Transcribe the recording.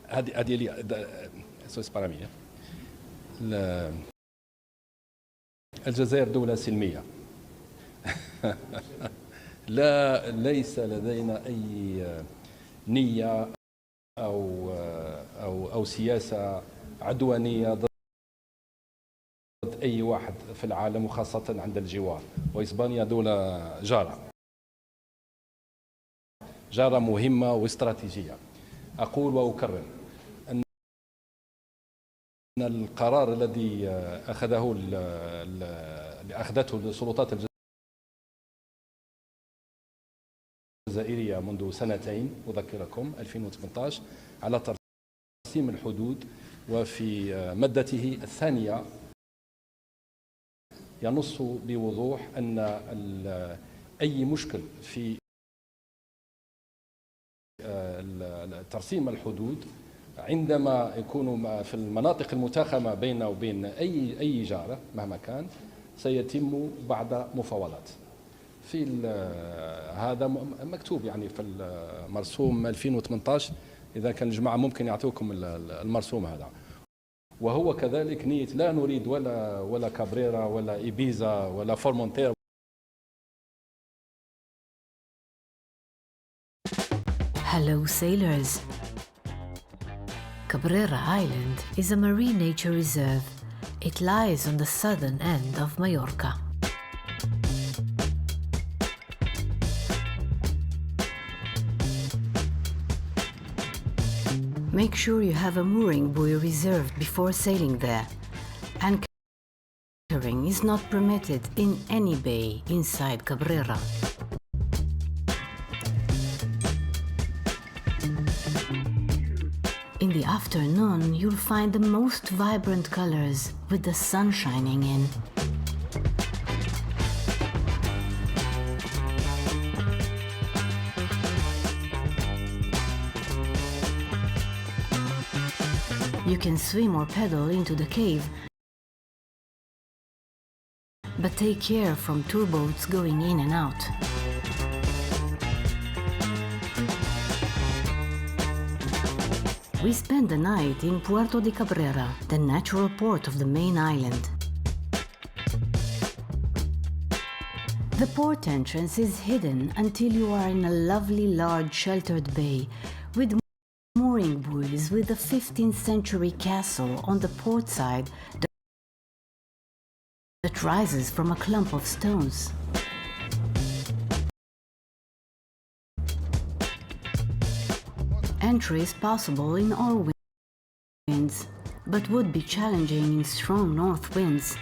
هذه لي سويس بارامية. الجزائر دولة سلمية. لا، ليس لدينا أي نية أو سياسة عدوانية ضد أي واحد في العالم، وخاصة عند الجوار. وإسبانيا دولة جارة مهمة واستراتيجية. أقول وأكرر أن القرار الذي أخذته السلطات الجزائرية منذ سنتين، أذكركم 2018، على ترسيم الحدود، وفي مادته الثانية ينص بوضوح أن أي مشكل في ترسيم الحدود عندما يكون في المناطق المتاخمة بيننا وبين أي جارة مهما كان، سيتم بعد مفاوضات. في هذا مكتوب يعني في المرسوم 2018. إذا كان الجماعة ممكن يعطوكم المرسوم هذا. وهو كذلك نية، لا نريد ولا كابريرا ولا إيبيزا ولا فورمونتير. Hello sailors! Cabrera Island is a marine nature reserve. It lies on the southern end of Mallorca. Make sure you have a mooring buoy reserved before sailing there. Anchoring is not permitted in any bay inside Cabrera. In the afternoon, you'll find the most vibrant colors with the sun shining in. You can swim or paddle into the cave, but take care from tour boats going in and out. We spent the night in Puerto de Cabrera, the natural port of the main island. The port entrance is hidden until you are in a lovely large sheltered bay with mooring buoys with a 15th century castle on the port side that rises from a clump of stones. Entry is possible in all winds, but would be challenging in strong north winds.